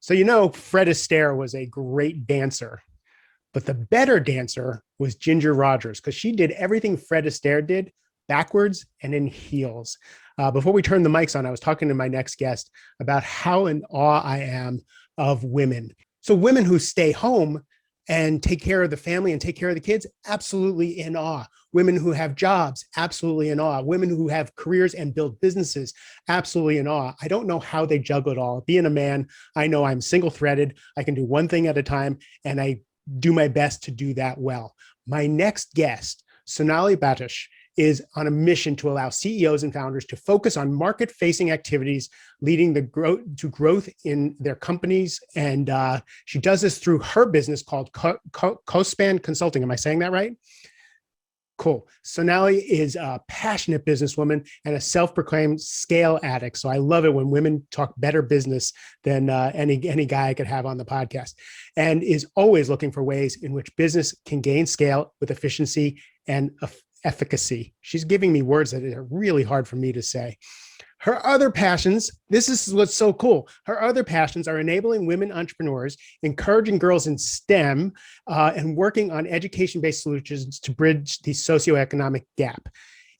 So, Fred Astaire was a great dancer, but the better dancer was Ginger Rogers because she did everything Fred Astaire did backwards and in heels. Before we turned the mics on, I was talking to my next guest about how in awe I am of women. So women who stay home and take care of the family and take care of the kids, absolutely in awe. Women who have jobs, absolutely in awe. Women who have careers and build businesses, absolutely in awe. I don't know how they juggle it all. Being a man, I know I'm single threaded. I can do one thing at a time, and I do my best to do that well. My next guest, Sonali Batish, is on a mission to allow CEOs and founders to focus on market-facing activities, leading to growth in their companies. And she does this through her business called CoSpan Consulting. Am I saying that right? Cool. Sonali is a passionate businesswoman and a self-proclaimed scale addict. So I love it when women talk better business than any guy I could have on the podcast, and is always looking for ways in which business can gain scale with efficiency and efficacy. She's giving me words that are really hard for me to say. Her other passions, this is what's so cool. Her other passions are enabling women entrepreneurs, encouraging girls in STEM, and working on education-based solutions to bridge the socioeconomic gap.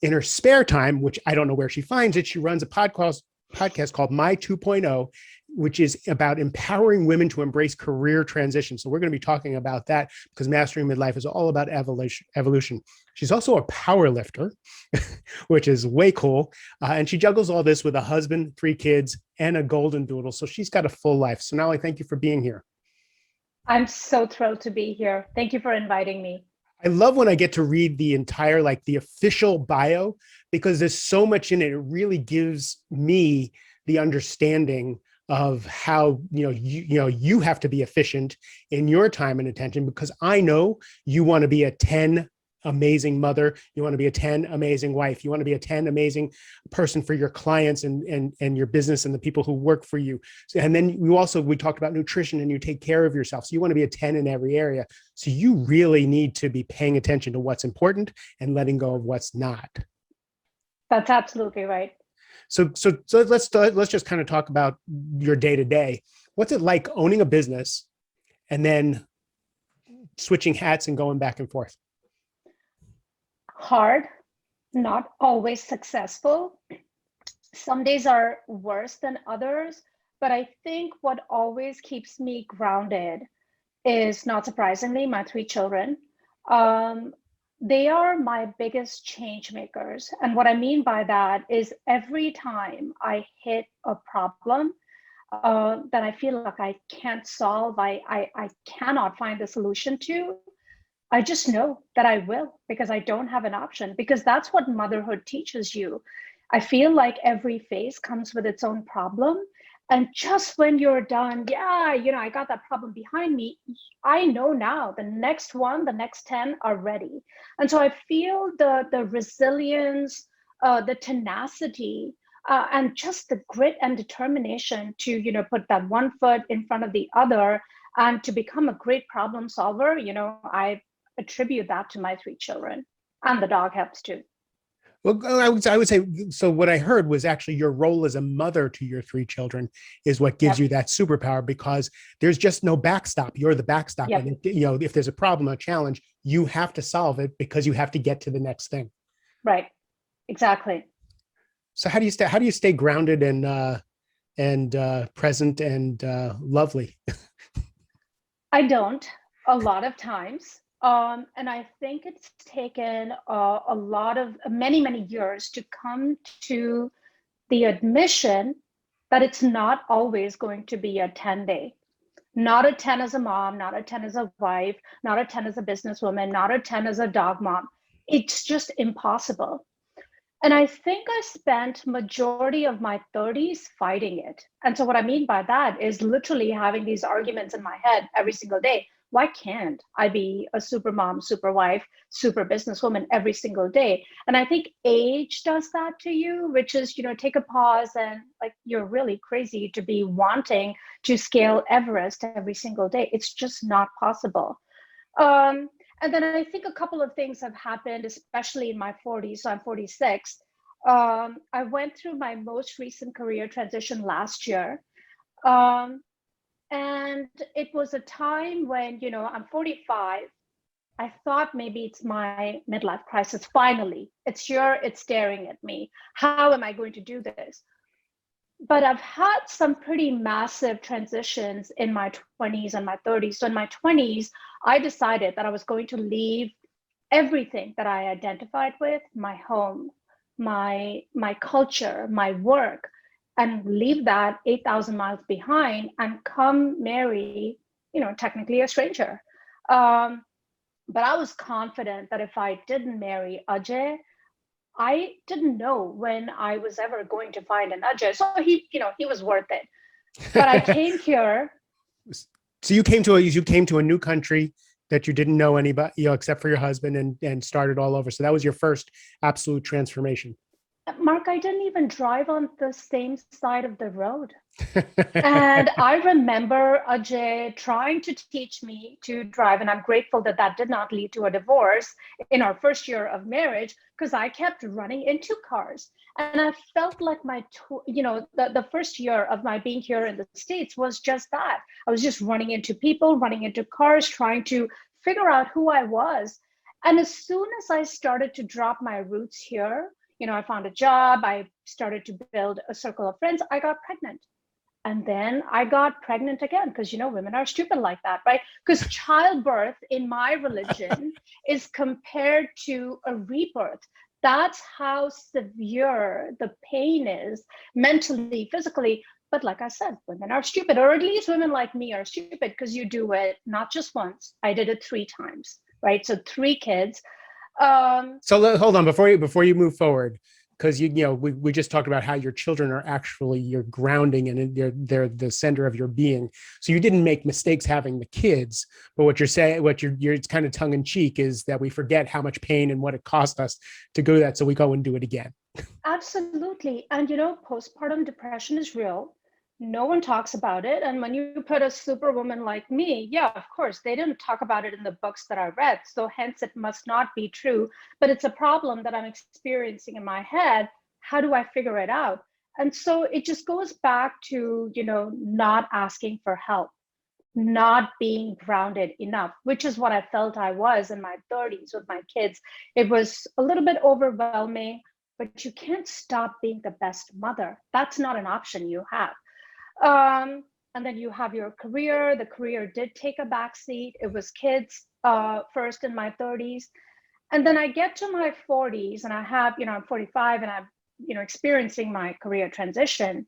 In her spare time, which I don't know where she finds it, she runs a podcast called My 2.0, which is about empowering women to embrace career transition. So we're going to be talking about that because Mastering Midlife is all about evolution. She's also a power lifter, which is way cool. And she juggles all this with a husband, 3 kids, and a golden doodle. So she's got a full life. So Sonali, thank you for being here. I'm so thrilled to be here. Thank you for inviting me. I love when I get to read the entire, like the official bio, because there's so much in it. It really gives me the understanding of how, you have to be efficient in your time and attention, because I know you want to be a 10 amazing mother. You want to be a 10 amazing wife. You want to be a 10 amazing person for your clients and your business and the people who work for you. And then we talked about nutrition, and you take care of yourself. So you want to be a 10 in every area. So you really need to be paying attention to what's important and letting go of what's not. That's absolutely right. So let's just kind of talk about your day to day. What's it like owning a business and then switching hats and going back and forth? Hard, not always successful. Some days are worse than others, but I think what always keeps me grounded is, not surprisingly, my 3 children. They are my biggest change makers. And what I mean by that is every time I hit a problem that I feel like I can't solve, I cannot find the solution to, I just know that I will, because I don't have an option, because that's what motherhood teaches you. I feel like every phase comes with its own problem. And just when you're done, I got that problem behind me, I know now the next 10 are ready. And so I feel the resilience, the tenacity, and just the grit and determination to, put that one foot in front of the other and to become a great problem solver. I attribute that to my 3 children, and the dog helps too. Well, I would say, so what I heard was actually your role as a mother to your 3 children is what gives you that superpower, because there's just no backstop. You're the backstop. Yep. And if there's a problem, a challenge, you have to solve it because you have to get to the next thing. Right. Exactly. So how do you stay grounded and present and lovely? I don't, a lot of times. And I think it's taken a lot of many years to come to the admission that it's not always going to be a 10-day. Not a 10 as a mom, not a 10 as a wife, not a 10 as a businesswoman, not a 10 as a dog mom. It's just impossible. And I think I spent majority of my 30s fighting it. And so what I mean by that is literally having these arguments in my head every single day. Why can't I be a super mom, super wife, super businesswoman every single day? And I think age does that to you, which is, take a pause and like, you're really crazy to be wanting to scale Everest every single day. It's just not possible. And then I think a couple of things have happened, especially in my 40s. So I'm 46. I went through my most recent career transition last year. And it was a time when, I'm 45. I thought maybe it's my midlife crisis. Finally, it's here, it's staring at me. How am I going to do this? But I've had some pretty massive transitions in my 20s and my 30s. So in my 20s, I decided that I was going to leave everything that I identified with, my home, my culture, my work, and leave that 8,000 miles behind and come marry, technically a stranger. Um, but I was confident that if I didn't marry Ajay, I didn't know when I was ever going to find an Ajay. So he was worth it. But I came here. So you came to a new country that you didn't know anybody, except for your husband, and started all over. So that was your first absolute transformation. Mark, I didn't even drive on the same side of the road. And I remember Ajay trying to teach me to drive, and I'm grateful that that did not lead to a divorce in our first year of marriage, because I kept running into cars. And I felt like the first year of my being here in the States was just that. I was just running into people, running into cars, trying to figure out who I was. And as soon as I started to drop my roots here, I found a job, I started to build a circle of friends, I got pregnant. And then I got pregnant again because, women are stupid like that, right? Because childbirth in my religion is compared to a rebirth. That's how severe the pain is mentally, physically. But like I said, women are stupid, or at least women like me are stupid because you do it not just once. I did it 3 times, right? So 3 kids. So hold on before you move forward, because we just talked about how your children are actually your grounding and they're the center of your being. So you didn't make mistakes having the kids, but what you're saying, it's kind of tongue in cheek, is that we forget how much pain and what it cost us to go that, so we go and do it again. Absolutely. And postpartum depression is real. No one talks about it. And when you put a superwoman like me, yeah, of course, they didn't talk about it in the books that I read. So hence it must not be true. But it's a problem that I'm experiencing in my head. How do I figure it out? And so it just goes back to, not asking for help, not being grounded enough, which is what I felt I was in my 30s with my kids. It was a little bit overwhelming, but you can't stop being the best mother. That's not an option you have. And then you have your career. The career did take a backseat. It was kids first in my 30s. And then I get to my 40s and I have, I'm 45 and I'm, experiencing my career transition.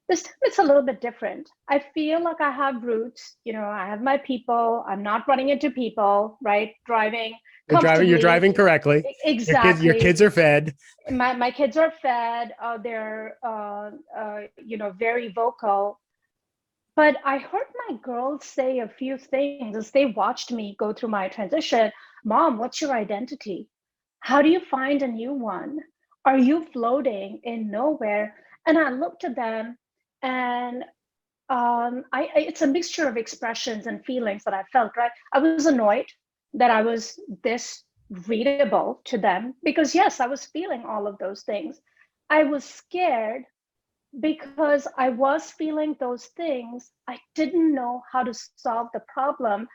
This time it's a little bit different. I feel like I have roots, I have my people. I'm not running into people, right? Driving You're comfortably. driving correctly. Your Exactly. kids are fed. My kids are fed. They're very vocal. But I heard my girls say a few things as they watched me go through my transition. Mom, what's your identity? How do you find a new one? Are you floating in nowhere? And I looked at them, and it's a mixture of expressions and feelings that I felt, right? I was annoyed that I was this readable to them because, yes, I was feeling all of those things. I was scared because I was feeling those things. I didn't know how to solve the problem,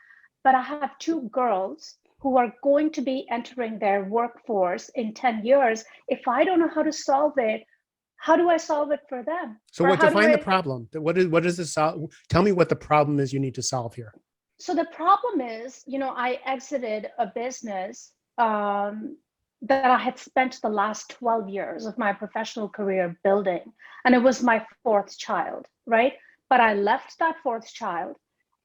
but I have 2 girls who are going to be entering their workforce in 10 years. If I don't know how to solve it, how do I solve it for them? So Or what how do define the I problem? What is the solve? Tell me what the problem is you need to solve here. So the problem is, I exited a business that I had spent the last 12 years of my professional career building, and it was my 4th child, right? But I left that 4th child,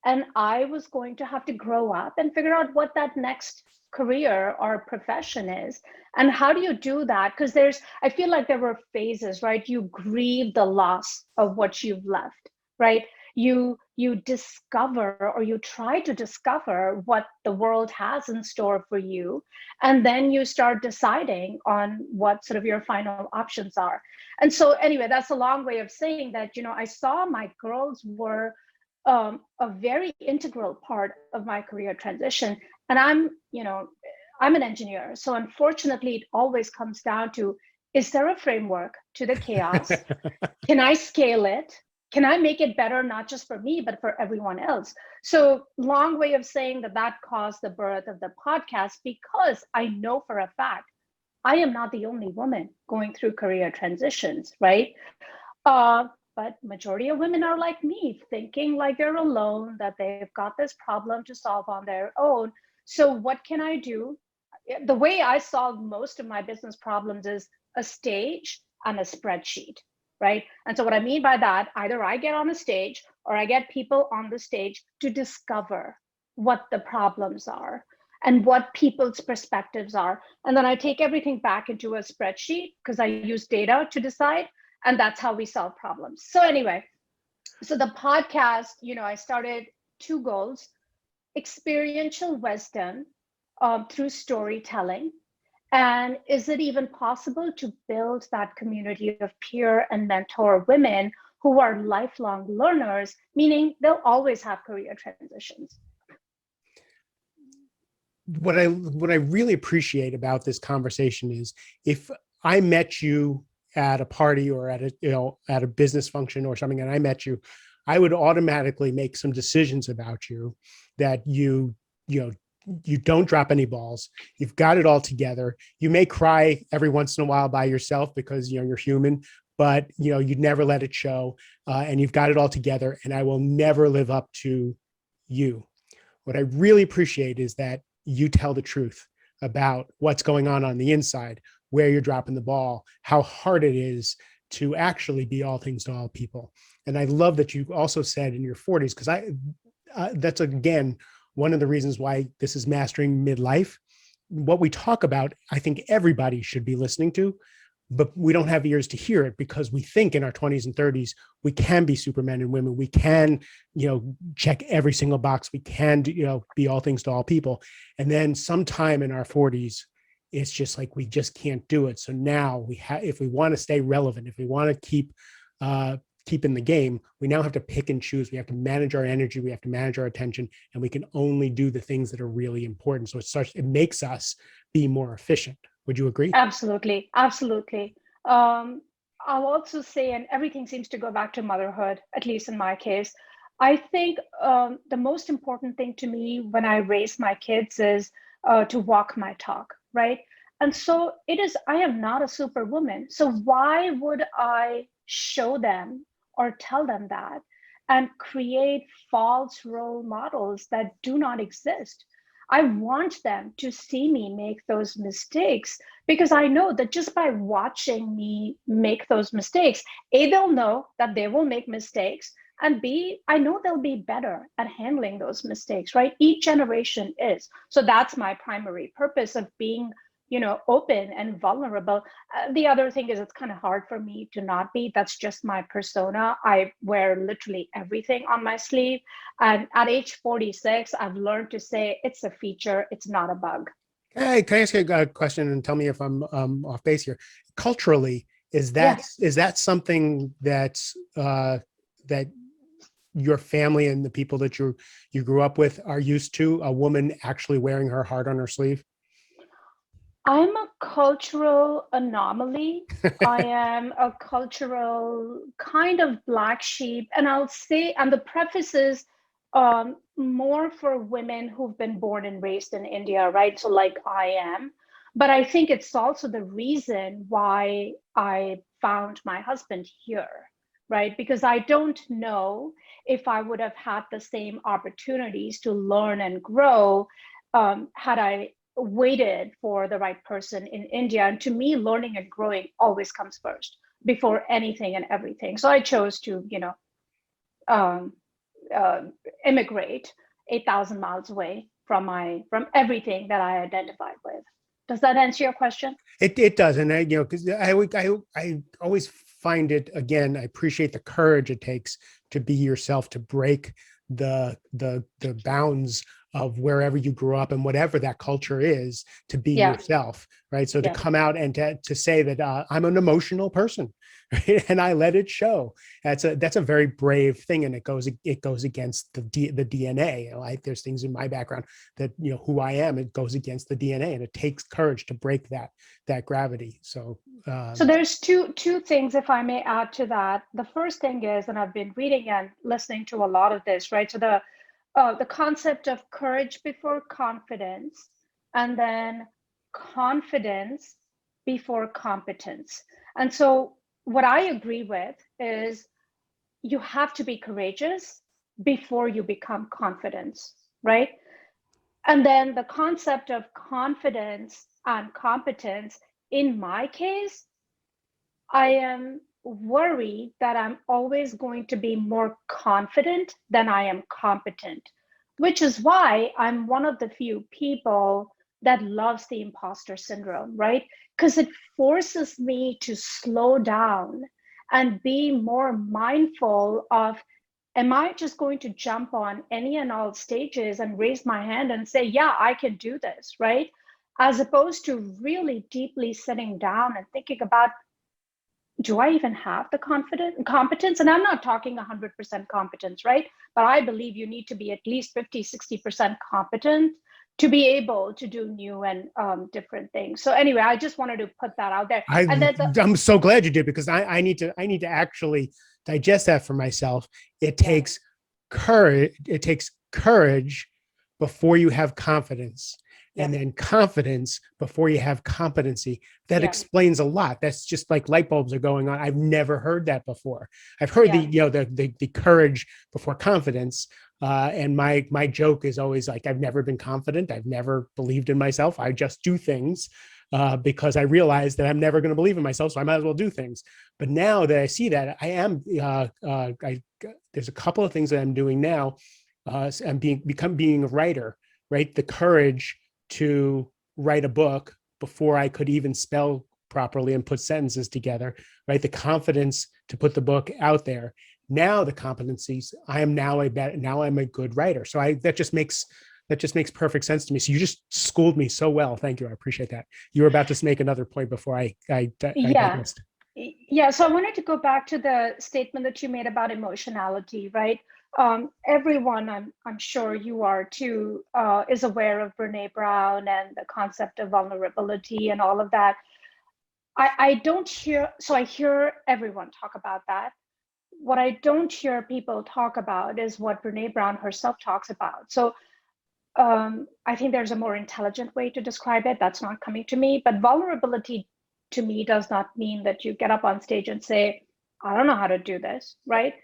and I was going to have to grow up and figure out what that next career or profession is. And how do you do that? Because I feel like there were phases, right? You grieve the loss of what you've left, right? You discover, or you try to discover, what the world has in store for you, and then you start deciding on what sort of your final options are. And so anyway, that's a long way of saying that I saw my girls were a very integral part of my career transition. And I'm an engineer, so unfortunately it always comes down to, is there a framework to the chaos? Can I scale it? can I make it better, not just for me, but for everyone else? So long way of saying that that caused the birth of the podcast, because I know for a fact, I am not the only woman going through career transitions, right? Uh, but majority of women are like me, thinking like they're alone, that they've got this problem to solve on their own. So what can I do? The way I solve most of my business problems is a stage and a spreadsheet, right? And so what I mean by that, either I get on a stage or I get people on the stage to discover what the problems are and what people's perspectives are. And then I take everything back into a spreadsheet because I use data to decide. And that's how we solve problems. So anyway, so the podcast, I started two goals: experiential wisdom through storytelling. And is it even possible to build that community of peer and mentor women who are lifelong learners, meaning they'll always have career transitions? What I really appreciate about this conversation is, if I met you at a party or at a business function or something, and I met you, I would automatically make some decisions about you, that you don't drop any balls. You've got it all together. You may cry every once in a while by yourself because you're human, but you'd never let it show, and you've got it all together. And I will never live up to you. What I really appreciate is that you tell the truth about what's going on the inside, where you're dropping the ball, how hard it is to actually be all things to all people. And I love that you also said in your 40s, because that's again one of the reasons why this is Mastering Midlife. What we talk about, I think everybody should be listening to, but we don't have ears to hear it because we think in our 20s and 30s we can be supermen and women. We can, check every single box. We can, be all things to all people. And then sometime in our 40s, it's just like we just can't do it. So now if we want to stay relevant, if we want to keep in the game, we now have to pick and choose. We have to manage our energy. We have to manage our attention, and we can only do the things that are really important. So it makes us be more efficient. Would you agree? Absolutely. Absolutely. I'll also say, and everything seems to go back to motherhood, at least in my case. I think the most important thing to me when I raise my kids is to walk my talk, right? And so I am not a superwoman. So why would I show them or tell them that and create false role models that do not exist? I want them to see me make those mistakes, because I know that just by watching me make those mistakes, A, they'll know that they will make mistakes, and B, I know they'll be better at handling those mistakes, right? Each generation is. So that's my primary purpose of being, open and vulnerable. The other thing is, it's kind of hard for me to not be. That's just my persona. I wear literally everything on my sleeve. And at age 46, I've learned to say it's a feature, it's not a bug. Hey, can I ask you a question and tell me if I'm off base here? Culturally, is Yeah. that something that's that your family and the people that you grew up with are used to, a woman actually wearing her heart on her sleeve? I'm a cultural anomaly. I am a cultural kind of black sheep. And I'll say, and the preface is more for women who've been born and raised in India, right? So, like I am. But I think it's also the reason why I found my husband here, right? Because I don't know if I would have had the same opportunities to learn and grow had I waited for the right person in India. And to me, learning and growing always comes first before anything and everything. So I chose to, um, uh, immigrate 8,000 miles away from everything that I identified with. Does that answer your question? It does, and because I always find it, again, I appreciate the courage it takes to be yourself, to break the bounds of wherever you grew up and whatever that culture is, to be Yeah. yourself, right? So to Yeah. come out and to say that I'm an emotional person, right? And I let it show. That's a very brave thing, and it goes against the DNA. Like there's things in my background that who I am. It goes against the DNA, and it takes courage to break that gravity. So So there's two things, if I may add to that. The first thing is, and I've been reading and listening to a lot of this, right? So the concept of courage before confidence, and then confidence before competence. And so what I agree with is you have to be courageous before you become confident, right? And then the concept of confidence and competence, in my case, I am worried that I'm always going to be more confident than I am competent, which is why I'm one of the few people that loves the imposter syndrome, right? Because it forces me to slow down and be more mindful of, am I just going to jump on any and all stages and raise my hand and say, yeah, I can do this, right? As opposed to really deeply sitting down and thinking about, do I even have the competence? And I'm not talking 100% competence, right? But I believe you need to be at least 50, 60% competent to be able to do new and different things. So anyway, I just wanted to put that out there. And then I'm so glad you did, because I need to actually digest that for myself. It takes courage. It takes courage before you have confidence, and then confidence before you have competency. That explains a lot. That's just like light bulbs are going on. I've never heard that before. I've heard the courage before confidence. And my joke is always like, I've never been confident. I've never believed in myself. I just do things because I realize that I'm never going to believe in myself. So I might as well do things. But now that I see that, I am, there's a couple of things that I'm doing now. I'm being a writer, right? The courage to write a book before I could even spell properly and put sentences together, right? The confidence to put the book out there. Now the competencies, I'm a good writer. So that just makes perfect sense to me. So you just schooled me so well. Thank you. I appreciate that. You were about to make another point before I digressed. Yeah, so I wanted to go back to the statement that you made about emotionality, right? Everyone, I'm sure you are too, is aware of Brene Brown and the concept of vulnerability and all of that. I don't hear, so I hear everyone talk about that. What I don't hear people talk about is what Brene Brown herself talks about. So I think there's a more intelligent way to describe it. That's not coming to me, but vulnerability to me does not mean that you get up on stage and say, I don't know how to do this, right?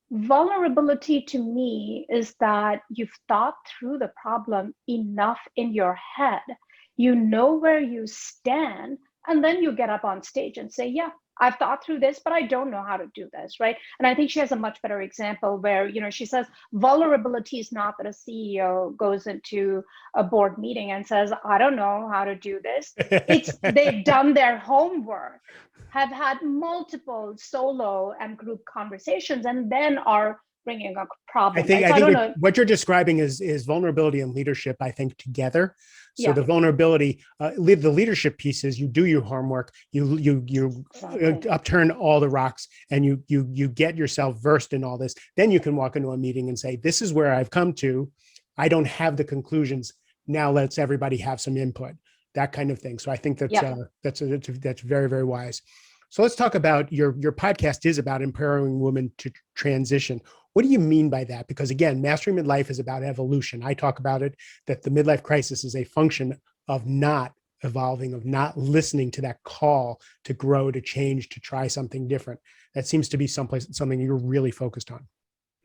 Vulnerability to me is that you've thought through the problem enough in your head. You know where you stand, and then you get up on stage and say, yeah, I've thought through this, but I don't know how to do this, right? And I think she has a much better example where, she says vulnerability is not that a CEO goes into a board meeting and says, I don't know how to do this. It's they've done their homework, have had multiple solo and group conversations, and then are bringing a problem. I think what you're describing is vulnerability and leadership, I think, together. So the vulnerability, the leadership piece is you do your homework, you upturn all the rocks, and you get yourself versed in all this. Then you can walk into a meeting and say, this is where I've come to. I don't have the conclusions. Now let's everybody have some input, that kind of thing. So I think that's very, very wise. So let's talk about your podcast is about empowering women to transition. What do you mean by that? Because again, Mastering Midlife is about evolution. I talk about it, that the midlife crisis is a function of not evolving, of not listening to that call to grow, to change, to try something different. That seems to be something you're really focused on.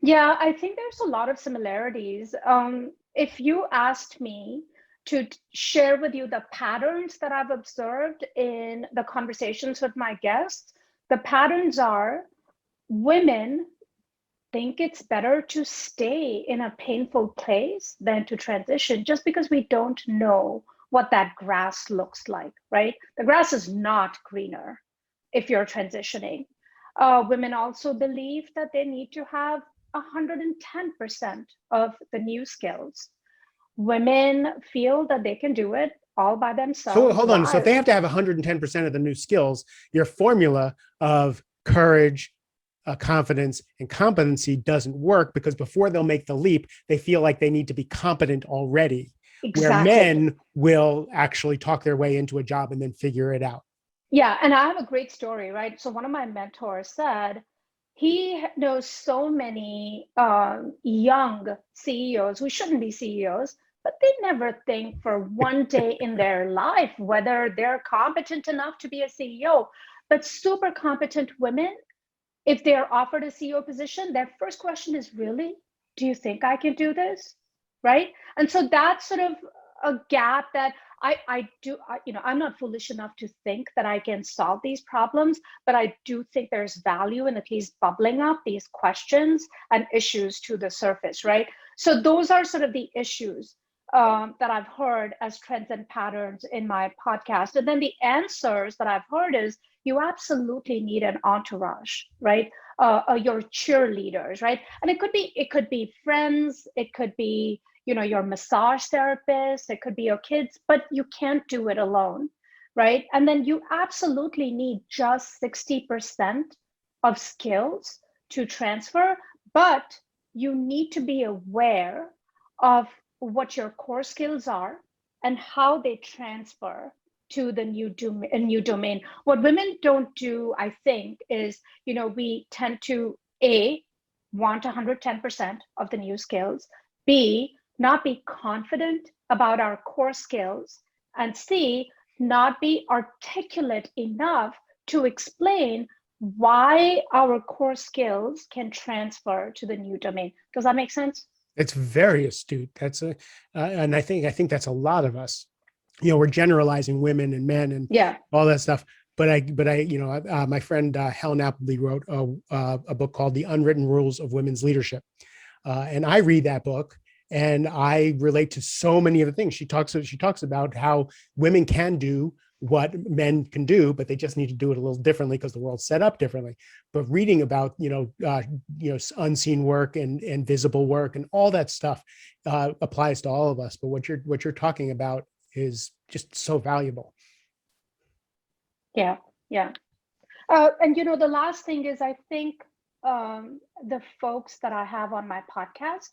Yeah, I think there's a lot of similarities. If you asked me to share with you the patterns that I've observed in the conversations with my guests, the patterns are women think it's better to stay in a painful place than to transition, just because we don't know what that grass looks like, right? The grass is not greener if you're transitioning. Women also believe that they need to have 110% of the new skills. Women feel that they can do it all by themselves. So hold on. So if they have to have 110% of the new skills, your formula of courage, confidence, and competency doesn't work because before they'll make the leap, they feel like they need to be competent already. Where Exactly. men will actually talk their way into a job and then figure it out. Yeah, and I have a great story, right? So one of my mentors said he knows so many young CEOs who shouldn't be CEOs, but they never think for one day in their life whether they're competent enough to be a CEO. But super competent women, if they're offered a CEO position, their first question is, really? Do you think I can do this? Right? And so that's sort of a gap that I'm not foolish enough to think that I can solve these problems, but I do think there's value in at least bubbling up these questions and issues to the surface, right? So those are sort of the issues that I've heard as trends and patterns in my podcast. And then the answers that I've heard is you absolutely need an entourage, right? Your cheerleaders, right? And it could be friends, it could be your massage therapist, it could be your kids, but you can't do it alone, right? And then you absolutely need just 60% of skills to transfer, but you need to be aware of what your core skills are and how they transfer to the new domain. What women don't do, I think, is we tend to want 110% of the new skills, B, not be confident about our core skills, and C, not be articulate enough to explain why our core skills can transfer to the new domain. Does that make sense? It's very astute. And I think that's a lot of us. We're generalizing women and men and Yeah. all that stuff. But my friend Helen Appleby wrote a book called The Unwritten Rules of Women's Leadership, and I read that book and I relate to so many of the things she talks about how women can do what men can do, but they just need to do it a little differently because the world's set up differently. But reading about unseen work and visible work and all that stuff applies to all of us. But what you're talking about is just so valuable. Yeah. Yeah. And the last thing is, I think the folks that I have on my podcast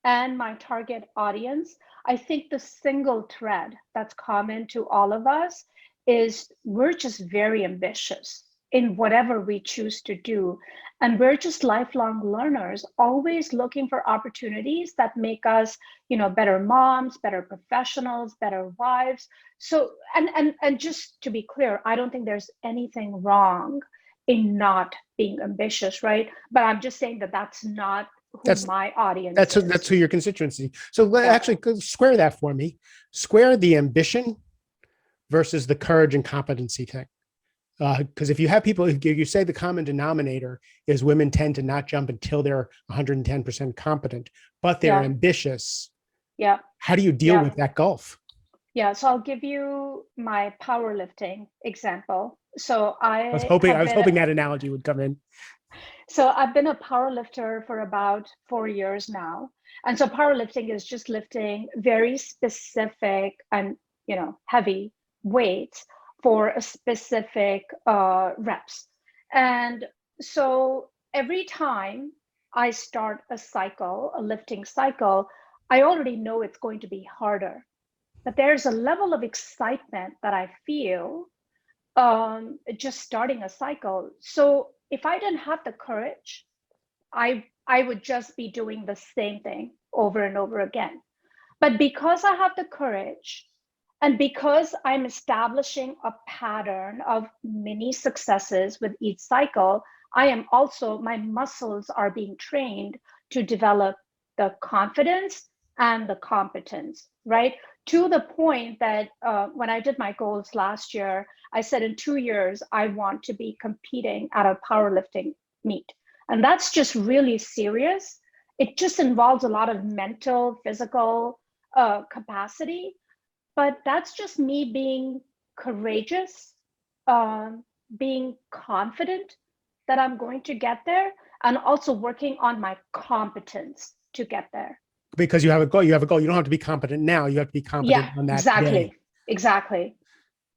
and my target audience, I think the single thread that's common to all of us is we're just very ambitious in whatever we choose to do. And we're just lifelong learners, always looking for opportunities that make us, better moms, better professionals, better wives. So, and just to be clear, I don't think there's anything wrong in not being ambitious, right? But I'm just saying that that's not who That's my audience that's is. that's who your constituency. So Yeah. actually square that for me. Square the ambition versus the courage and competency thing. Because if you have people, if you say the common denominator is women tend to not jump until they're 110% competent, but they're Yeah. ambitious. Yeah. How do you deal Yeah. with that gulf? Yeah. So I'll give you my powerlifting example. So I was hoping that analogy would come in. I've been a powerlifter for about 4 years now. And so powerlifting is just lifting very specific and, heavy weights for a specific reps. And so every time I start a lifting cycle, I already know it's going to be harder. But there's a level of excitement that I feel just starting a cycle. So if I didn't have the courage, I would just be doing the same thing over and over again. But because I have the courage, and because I'm establishing a pattern of mini successes with each cycle, my muscles are being trained to develop the confidence and the competence, right? To the point that when I did my goals last year, I said in 2 years, I want to be competing at a powerlifting meet. And that's just really serious. It just involves a lot of mental, physical capacity, but that's just me being courageous, being confident that I'm going to get there, and also working on my competence to get there. Because you have a goal. You have a goal. You don't have to be competent now. You have to be competent Yeah, on that day. exactly. Exactly.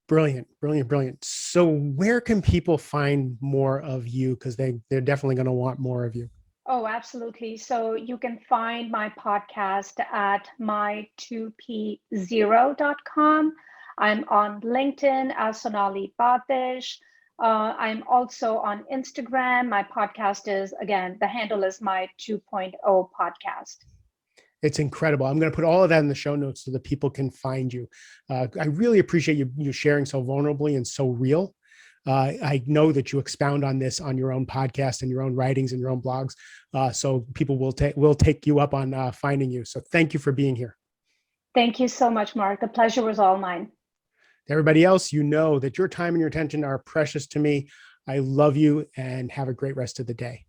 Brilliant, brilliant, brilliant. So where can people find more of you? Because they're definitely going to want more of you. Oh, absolutely. So you can find my podcast at my2p0.com. I'm on LinkedIn as Sonali Batish. I'm also on Instagram. My podcast is, again, the handle is my 2.0 podcast. It's incredible. I'm going to put all of that in the show notes so that people can find you. I really appreciate you sharing so vulnerably and so real. I know that you expound on this on your own podcast and your own writings and your own blogs. So people will take you up on finding you. So thank you for being here. Thank you so much, Mark. The pleasure was all mine. Everybody else, you know that your time and your attention are precious to me. I love you and have a great rest of the day.